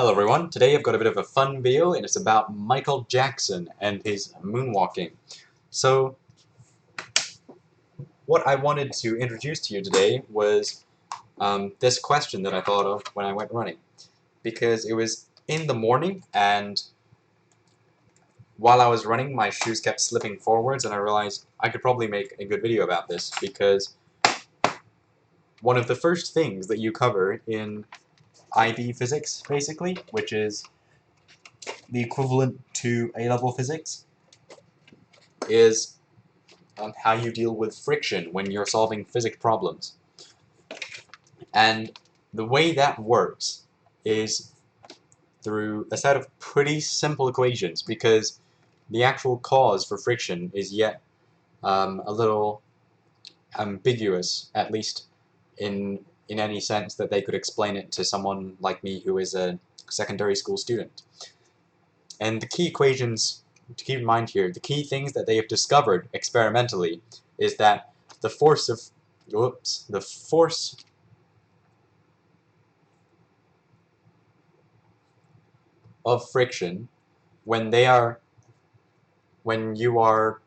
Hello everyone, today I've got a bit of a fun video and it's about Michael Jackson and his moonwalking. So, what I wanted to introduce to you today was this question that I thought of when I went running. Because it was in the morning and while I was running my shoes kept slipping forwards and I realized I could probably make a good video about this because one of the first things that you cover in IB physics, basically, which is the equivalent to A-level physics, is how you deal with friction when you're solving physics problems. And the way that works is through a set of pretty simple equations, because the actual cause for friction is yet a little ambiguous, at least in any sense that they could explain it to someone like me who is a secondary school student. And the key equations to keep in mind here, the key things that they have discovered experimentally is that the force of friction when you are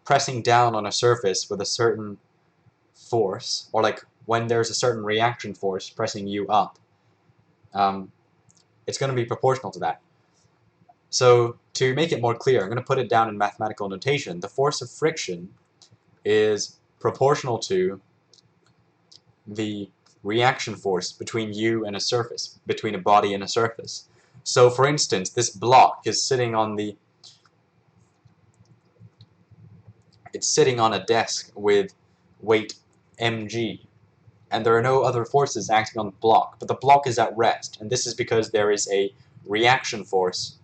pressing down on a surface with a certain force, or like when there's a certain reaction force pressing you up, it's going to be proportional to that. So to make it more clear, I'm going to put it down in mathematical notation. The force of friction is proportional to the reaction force between you and a surface, between a body and a surface. So for instance, this block is sitting on a desk with weight mg, and there are no other forces acting on the block, but the block is at rest, and this is because there is a reaction force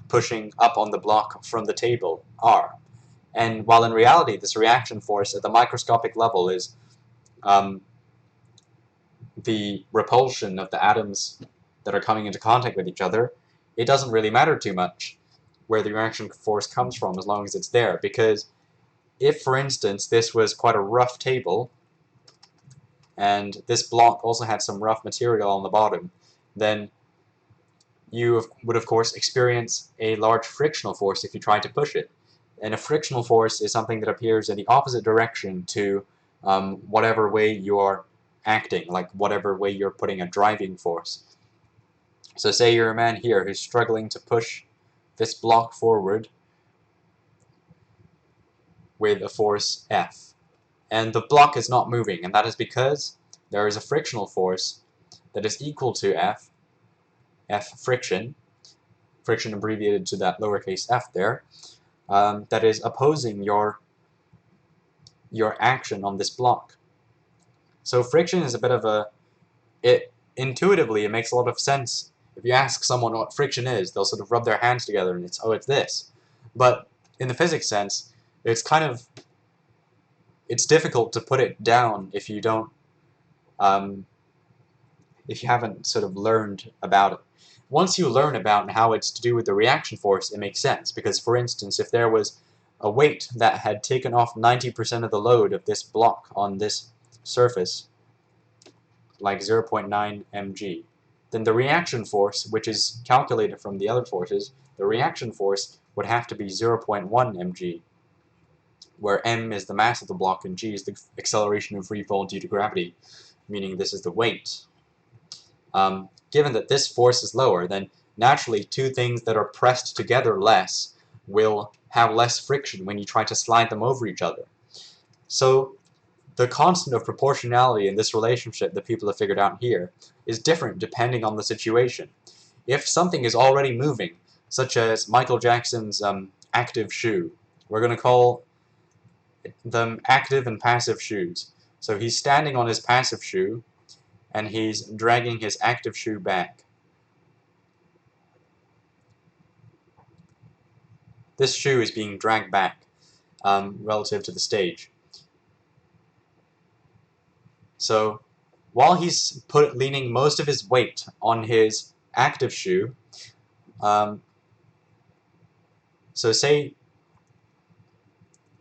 pushing up on the block from the table, R. And while in reality this reaction force at the microscopic level is the repulsion of the atoms that are coming into contact with each other, it doesn't really matter too much where the reaction force comes from as long as it's there, because if, for instance, this was quite a rough table, and this block also had some rough material on the bottom, then you would, of course, experience a large frictional force if you try to push it. And a frictional force is something that appears in the opposite direction to whatever way you are acting, like whatever way you're putting a driving force. So say you're a man here who's struggling to push this block forward with a force F. And the block is not moving, and that is because there is a frictional force that is equal to F friction abbreviated to that lowercase f there, that is opposing your action on this block. So friction is a bit of intuitively it makes a lot of sense. If you ask someone what friction is, they'll sort of rub their hands together and it's this. But in the physics sense, it's difficult to put it down if you don't if you haven't sort of learned about it. Once you learn about how it's to do with the reaction force, it makes sense, because for instance, if there was a weight that had taken off 90% of the load of this block on this surface, like 0.9 mg, then the reaction force, which is calculated from the other forces, the reaction force would have to be 0.1 mg, where m is the mass of the block and g is the acceleration of free fall due to gravity, meaning this is the weight. Given that this force is lower, then naturally two things that are pressed together less will have less friction when you try to slide them over each other. So the constant of proportionality in this relationship that people have figured out here is different depending on the situation. If something is already moving, such as Michael Jackson's active shoe, we're going to call them active and passive shoes. So he's standing on his passive shoe, and he's dragging his active shoe back. This shoe is being dragged back relative to the stage. So while he's leaning most of his weight on his active shoe, so say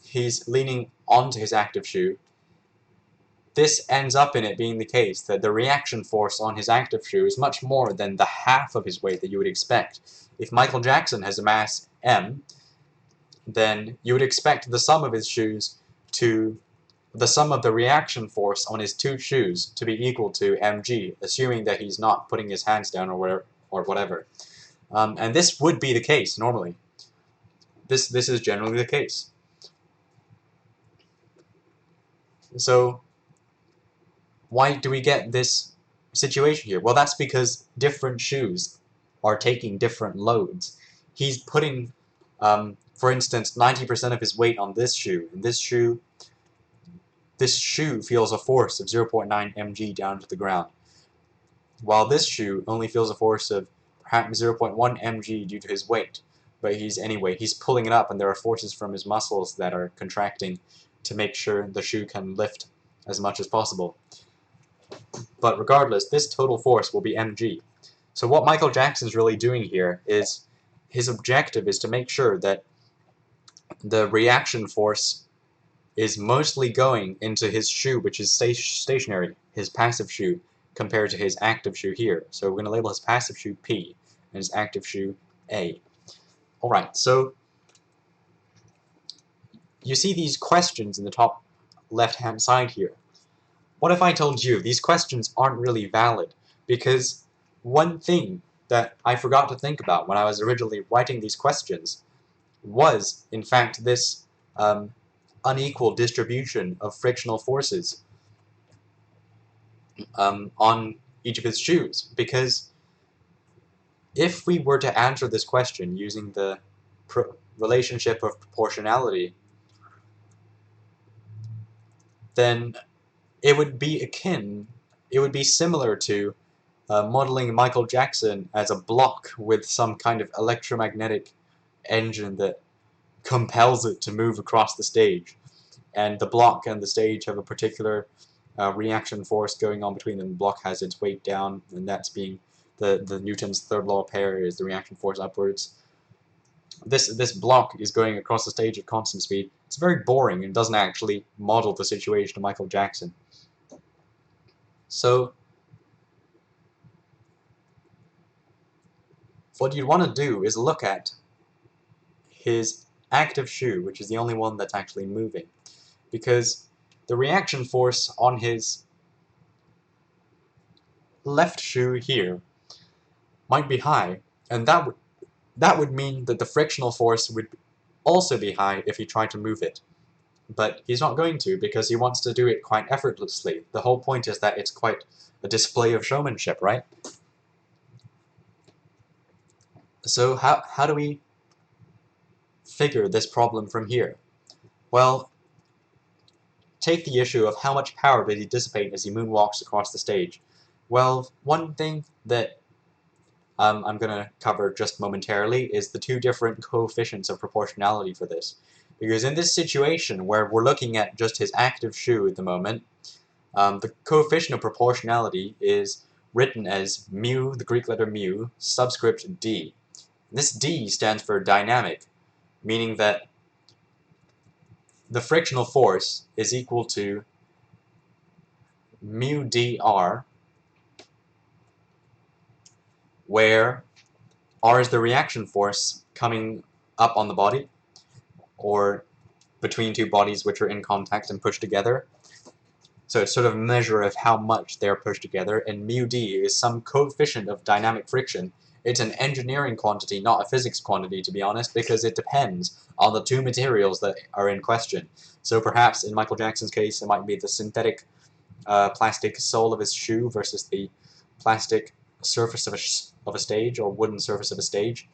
he's leaning onto his active shoe, this ends up in it being the case that the reaction force on his active shoe is much more than the half of his weight that you would expect. If Michael Jackson has a mass m, then you would expect the sum of his shoes to the sum of the reaction force on his two shoes to be equal to mg, assuming that he's not putting his hands down or whatever. And this would be the case normally. This is generally the case. So why do we get this situation here? Well, that's because different shoes are taking different loads. He's putting, for instance, 90% of his weight on this shoe, and this shoe feels a force of 0.9 mg down to the ground, while this shoe only feels a force of perhaps 0.1 mg due to his weight. But he's pulling it up, and there are forces from his muscles that are contracting to make sure the shoe can lift as much as possible. But regardless, this total force will be mg. So what Michael Jackson's really doing here is, his objective is to make sure that the reaction force is mostly going into his shoe, which is stationary, his passive shoe, compared to his active shoe here. So we're going to label his passive shoe P, and his active shoe A. Alright, so you see these questions in the top left-hand side here. What if I told you these questions aren't really valid? Because one thing that I forgot to think about when I was originally writing these questions was, in fact, this unequal distribution of frictional forces on each of his shoes. Because if we were to answer this question using the relationship of proportionality, then it would be similar to modeling Michael Jackson as a block with some kind of electromagnetic engine that compels it to move across the stage. And the block and the stage have a particular reaction force going on between them. The block has its weight down, and that's being the Newton's third law of pair is the reaction force upwards. This block is going across the stage at constant speed. It's very boring and doesn't actually model the situation of Michael Jackson. So what you'd want to do is look at his active shoe, which is the only one that's actually moving, because the reaction force on his left shoe here might be high, and that would mean that the frictional force would also be high if he tried to move it. But he's not going to, because he wants to do it quite effortlessly. The whole point is that it's quite a display of showmanship, right? So how do we figure this problem from here? Well, take the issue of how much power did he dissipate as he moonwalks across the stage. Well, one thing that I'm going to cover just momentarily is the two different coefficients of proportionality for this. Because in this situation, where we're looking at just his active shoe at the moment, the coefficient of proportionality is written as mu, the Greek letter mu, subscript d. This d stands for dynamic, meaning that the frictional force is equal to mu dr, where r is the reaction force coming up on the body, or between two bodies which are in contact and pushed together. So it's sort of a measure of how much they're pushed together, and mu d is some coefficient of dynamic friction. It's an engineering quantity, not a physics quantity, to be honest, because it depends on the two materials that are in question. So perhaps in Michael Jackson's case, it might be the synthetic plastic sole of his shoe versus the plastic surface of a stage, or wooden surface of a stage.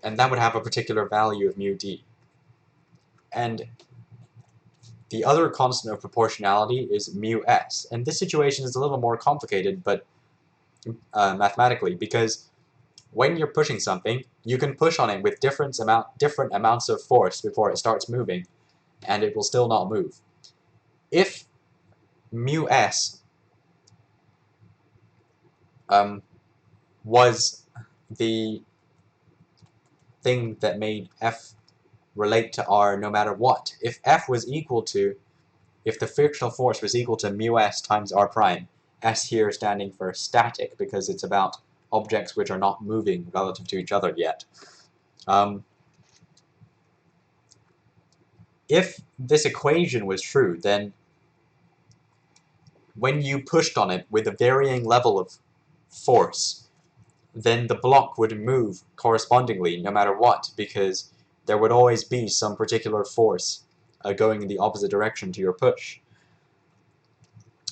And that would have a particular value of mu d. And the other constant of proportionality is mu s. And this situation is a little more complicated, but mathematically, because when you're pushing something, you can push on it with different amounts of force before it starts moving, and it will still not move. If mu s was the thing that made F relate to R no matter what, if F was equal to, if the frictional force was equal to mu s times r prime, s here standing for static because it's about objects which are not moving relative to each other yet. If this equation was true, then when you pushed on it with a varying level of force, then the block would move correspondingly no matter what, because there would always be some particular force going in the opposite direction to your push.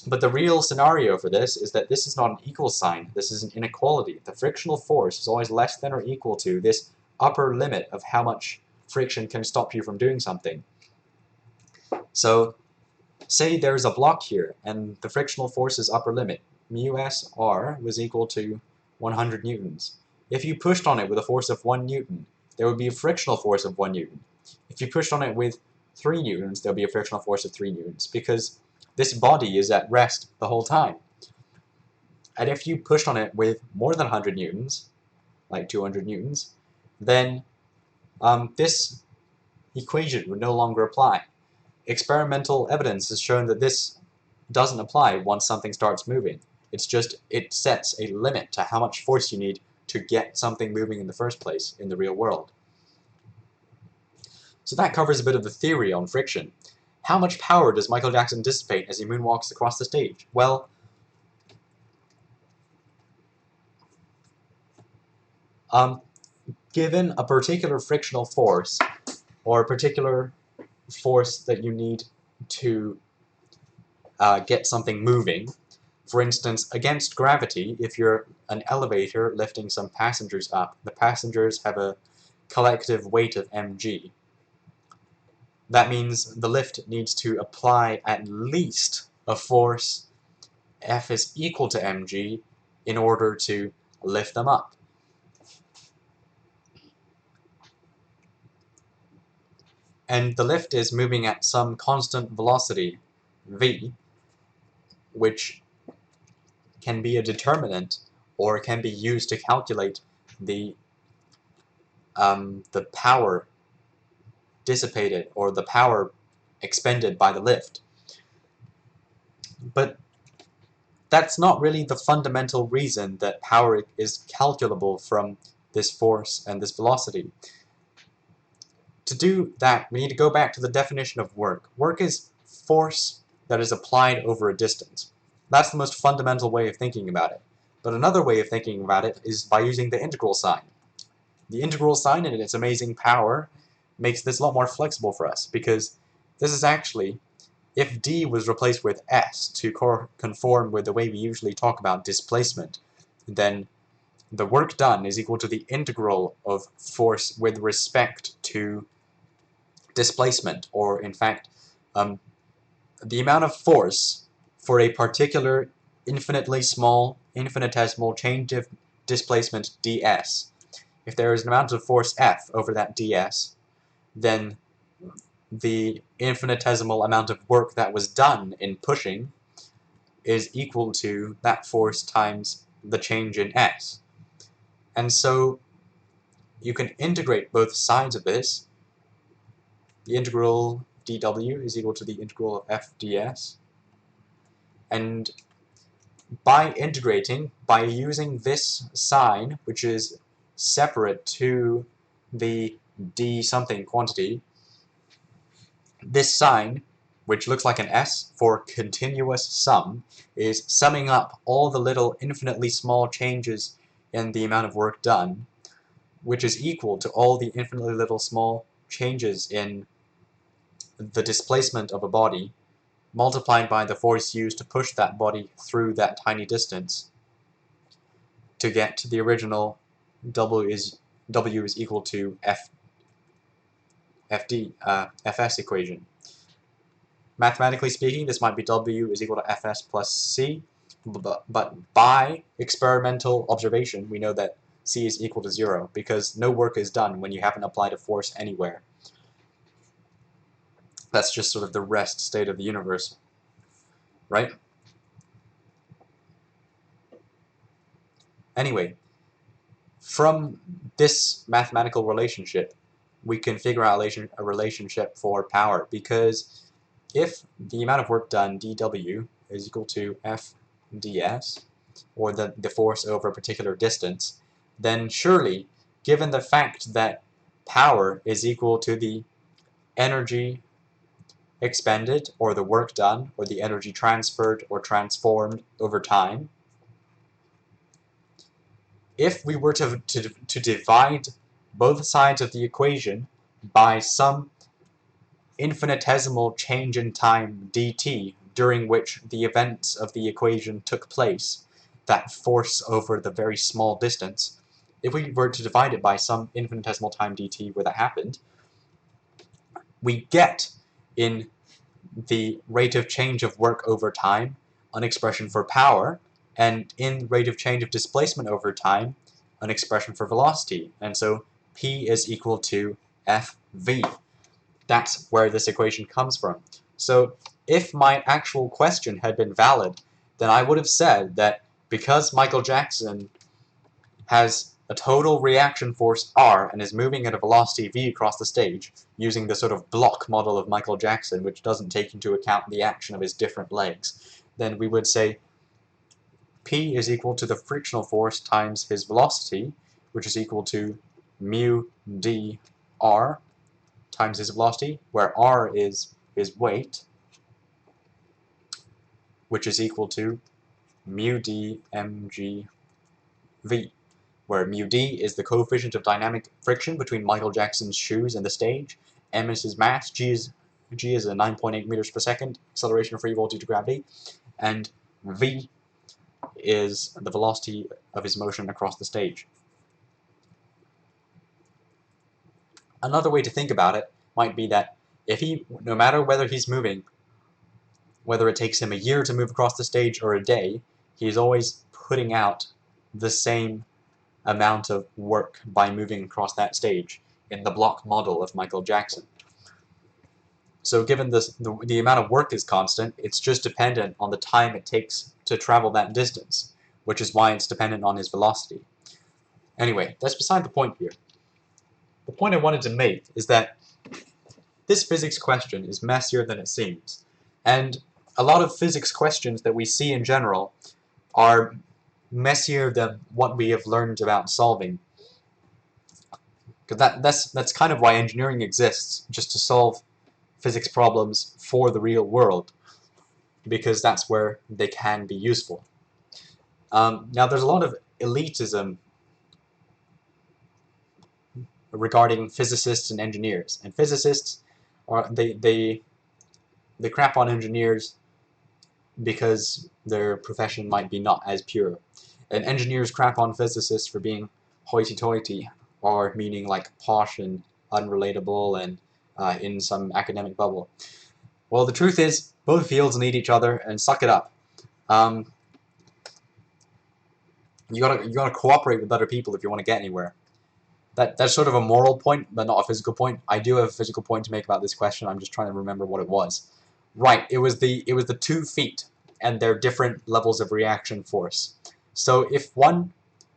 But the real scenario for this is that this is not an equal sign, this is an inequality. The frictional force is always less than or equal to this upper limit of how much friction can stop you from doing something. So, say there's a block here, and the frictional force's upper limit, mu s r, was equal to 100 newtons. If you pushed on it with a force of 1 newton, there would be a frictional force of 1 newton. If you pushed on it with 3 newtons, there would be a frictional force of 3 newtons, because this body is at rest the whole time. And if you pushed on it with more than 100 newtons, like 200 newtons, then this equation would no longer apply. Experimental evidence has shown that this doesn't apply once something starts moving. It's just, it sets a limit to how much force you need to get something moving in the first place in the real world. So that covers a bit of the theory on friction. How much power does Michael Jackson dissipate as he moonwalks across the stage? Well, given a particular frictional force, or a particular force that you need to get something moving, for instance, against gravity, if you're an elevator lifting some passengers up, the passengers have a collective weight of mg. That means the lift needs to apply at least a force F is equal to mg in order to lift them up. And the lift is moving at some constant velocity, v, which can be a determinant or can be used to calculate the power dissipated or the power expended by the lift. But that's not really the fundamental reason that power is calculable from this force and this velocity. To do that, we need to go back to the definition of work. Work is force that is applied over a distance. That's the most fundamental way of thinking about it. But another way of thinking about it is by using the integral sign. The integral sign and its amazing power makes this a lot more flexible for us, because this is actually, if d was replaced with s to conform with the way we usually talk about displacement, then the work done is equal to the integral of force with respect to displacement, or in fact, the amount of force for a particular infinitely small, infinitesimal change of displacement ds. If there is an amount of force F over that ds, then the infinitesimal amount of work that was done in pushing is equal to that force times the change in s. And so you can integrate both sides of this. The integral dw is equal to the integral of f ds. And by integrating, by using this sign, which is separate to the d something quantity, this sign, which looks like an S for continuous sum, is summing up all the little infinitely small changes in the amount of work done, which is equal to all the infinitely little small changes in the displacement of a body, multiplied by the force used to push that body through that tiny distance to get to the original W is equal to Fs equation. Mathematically speaking, this might be W is equal to Fs plus C, but by experimental observation, we know that C is equal to 0, because no work is done when you haven't applied a force anywhere. That's just sort of the rest state of the universe, right? Anyway, from this mathematical relationship, we can figure out a relationship for power, because if the amount of work done, dW, is equal to F ds, or the force over a particular distance, then surely, given the fact that power is equal to the energy expended, or the work done, or the energy transferred or transformed over time, if we were to divide both sides of the equation by some infinitesimal change in time dt during which the events of the equation took place, that force over the very small distance, if we were to divide it by some infinitesimal time dt where that happened, we get in the rate of change of work over time an expression for power, and in rate of change of displacement over time an expression for velocity. And so P is equal to FV. That's where this equation comes from. So if my actual question had been valid, then I would have said that because Michael Jackson has a total reaction force R and is moving at a velocity v across the stage, using the sort of block model of Michael Jackson, which doesn't take into account the action of his different legs, then we would say P is equal to the frictional force times his velocity, which is equal to mu d R times his velocity, where R is his weight, which is equal to mu d mg v, where mu d is the coefficient of dynamic friction between Michael Jackson's shoes and the stage, m is his mass, g is a 9.8 meters per second acceleration of free fall due to gravity, and v is the velocity of his motion across the stage. Another way to think about it might be that if he, no matter whether he's moving, whether it takes him a year to move across the stage or a day, he's always putting out the same amount of work by moving across that stage in the block model of Michael Jackson. So given the amount of work is constant, it's just dependent on the time it takes to travel that distance, which is why it's dependent on his velocity. Anyway, that's beside the point here. The point I wanted to make is that this physics question is messier than it seems, and a lot of physics questions that we see in general are messier than what we have learned about solving. Because that's kind of why engineering exists, just to solve physics problems for the real world, because that's where they can be useful. Now, there's a lot of elitism regarding physicists and engineers, and physicists are they crap on engineers because their profession might be not as pure, and engineers crap on physicists for being hoity-toity, or meaning like posh and unrelatable and in some academic bubble. Well, the truth is, both fields need each other, and suck it up. You gotta cooperate with other people if you want to get anywhere. That's sort of a moral point, but not a physical point. I do have a physical point to make about this question. I'm just trying to remember what it was. Right, it was the 2 feet and their different levels of reaction force. So if 1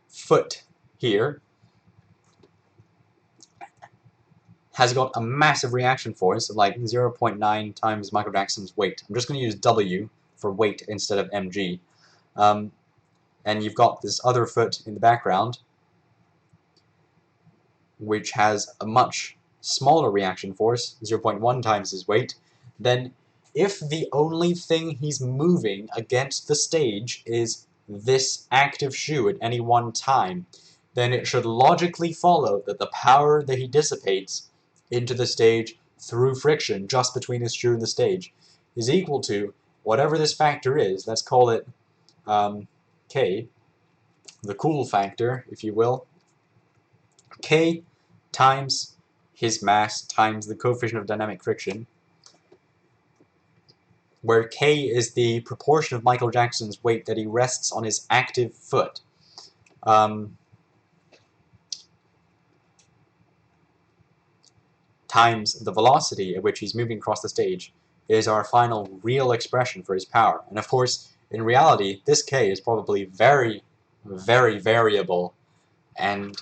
foot here has got a massive reaction force of like 0.9 times Michael Jackson's weight. I'm just going to use W for weight instead of mg. And you've got this other foot in the background, which has a much smaller reaction force, 0.1 times his weight. Then if the only thing he's moving against the stage is this active shoe at any one time, then it should logically follow that the power that he dissipates into the stage through friction just between his shoe and the stage is equal to whatever this factor is. Let's call it K, the cool factor, if you will. K times his mass times the coefficient of dynamic friction, where K is the proportion of Michael Jackson's weight that he rests on his active foot. Times the velocity at which he's moving across the stage is our final real expression for his power. And of course, in reality, this K is probably very, very variable, and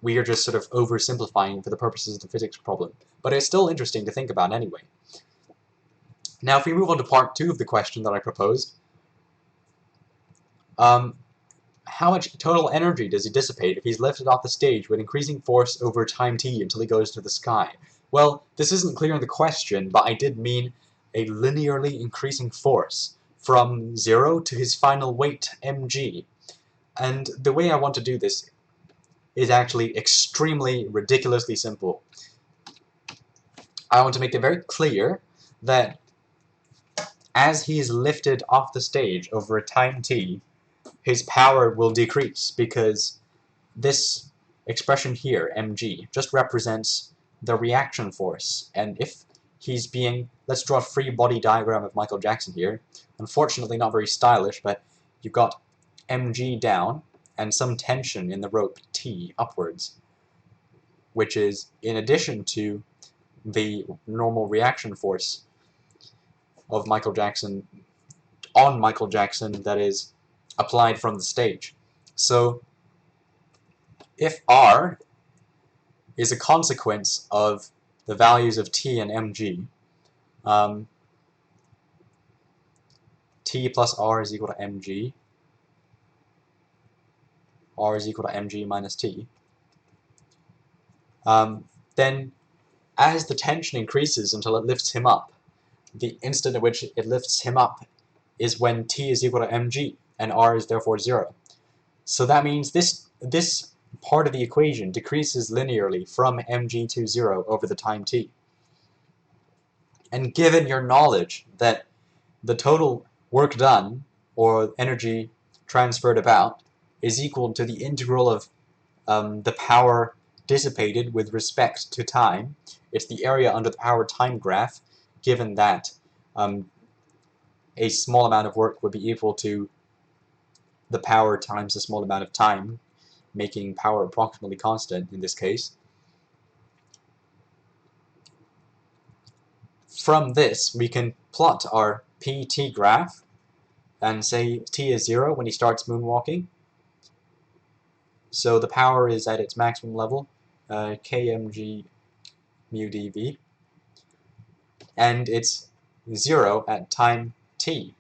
we are just sort of oversimplifying for the purposes of the physics problem. But it's still interesting to think about anyway. Now, if we move on to part 2 of the question that I proposed, how much total energy does he dissipate if he's lifted off the stage with increasing force over time t until he goes to the sky? Well, this isn't clear in the question, but I did mean a linearly increasing force from 0 to his final weight, mg. And the way I want to do this is actually extremely ridiculously simple. I want to make it very clear that as he is lifted off the stage over a time t, his power will decrease, because this expression here, mg, just represents the reaction force. And if he's being, let's draw a free body diagram of Michael Jackson here. Unfortunately not very stylish, but you've got mg down and some tension in the rope t upwards, which is in addition to the normal reaction force of Michael Jackson on Michael Jackson that is applied from the stage. So if R is a consequence of the values of t and mg, t plus R is equal to mg, R is equal to mg minus t, then as the tension increases until it lifts him up, the instant at which it lifts him up is when t is equal to mg, and R is therefore 0. So that means this part of the equation decreases linearly from mg to 0 over the time t. And given your knowledge that the total work done, or energy transferred about, is equal to the integral of the power dissipated with respect to time, it's the area under the power time graph, given that a small amount of work would be equal to the power times a small amount of time, making power approximately constant in this case. From this, we can plot our PT graph and say t is 0 when he starts moonwalking. So the power is at its maximum level, kmg mu dv, and it's 0 at time t.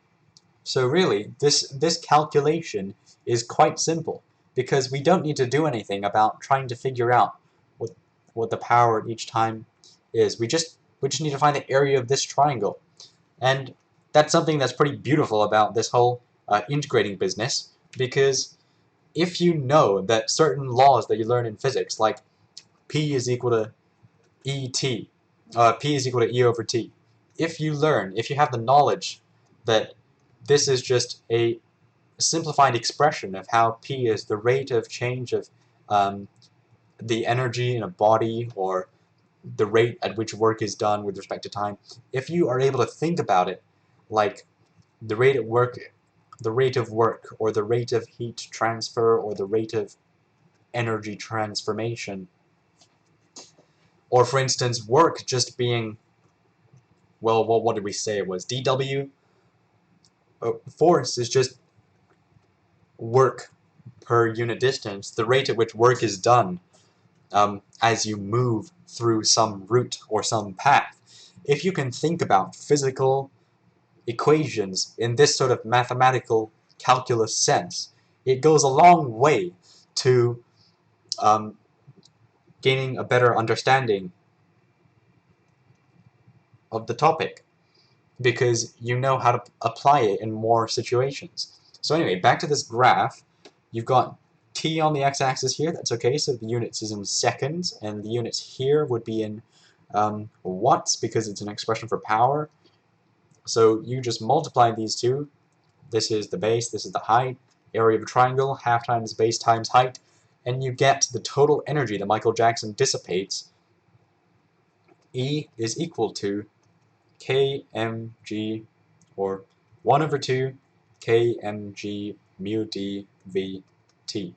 So really, this calculation is quite simple, because we don't need to do anything about trying to figure out what the power at each time is. We just need to find the area of this triangle. And that's something that's pretty beautiful about this whole integrating business, because if you know that certain laws that you learn in physics, like P is equal to ET, P is equal to E over T, if you have the knowledge that this is just a simplified expression of how P is the rate of change of the energy in a body, or the rate at which work is done with respect to time, if you are able to think about it like the rate of work, or the rate of heat transfer, or the rate of energy transformation, or for instance work just being, well, what did we say it was, dW? Force is just work per unit distance, the rate at which work is done as you move through some route or some path. If you can think about physical equations in this sort of mathematical calculus sense, it goes a long way to gaining a better understanding of the topic, because you know how to apply it in more situations. So anyway, back to this graph. You've got t on the x-axis here, that's okay, so the units is in seconds, and the units here would be in watts, because it's an expression for power. So you just multiply these two. This is the base, this is the height, area of a triangle, half times base times height, and you get the total energy that Michael Jackson dissipates. E is equal to kmg, or 1 over 2 kmg mu dvt.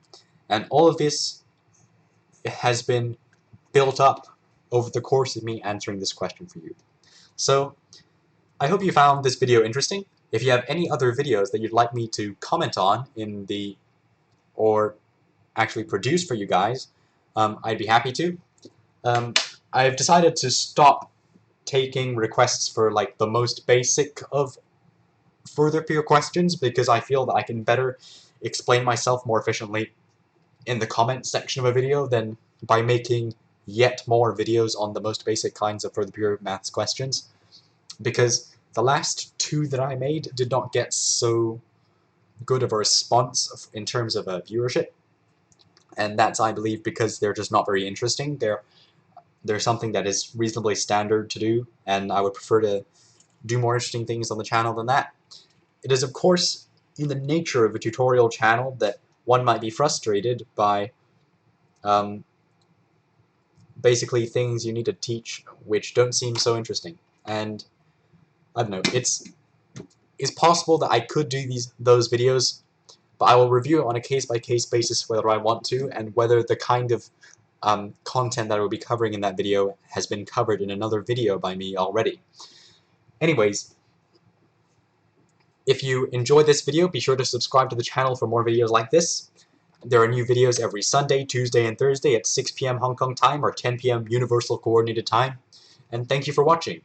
And all of this has been built up over the course of me answering this question for you. So I hope you found this video interesting. If you have any other videos that you'd like me to comment on or actually produce for you guys, I'd be happy to. I've decided to stop taking requests for like the most basic of further peer questions, because I feel that I can better explain myself more efficiently in the comment section of a video than by making yet more videos on the most basic kinds of further pure maths questions, because the last two that I made did not get so good of a response in terms of viewership, and that's, I believe, because they're just not very interesting. They're something that is reasonably standard to do, and I would prefer to do more interesting things on the channel than that. It is, of course, in the nature of a tutorial channel that one might be frustrated by basically things you need to teach which don't seem so interesting. And I don't know, it's possible that I could do those videos, but I will review it on a case-by-case basis whether I want to, and whether the kind of content that I will be covering in that video has been covered in another video by me already. Anyways, if you enjoyed this video, be sure to subscribe to the channel for more videos like this. There are new videos every Sunday, Tuesday, and Thursday at 6 p.m. Hong Kong time or 10 p.m. Universal Coordinated Time. And thank you for watching.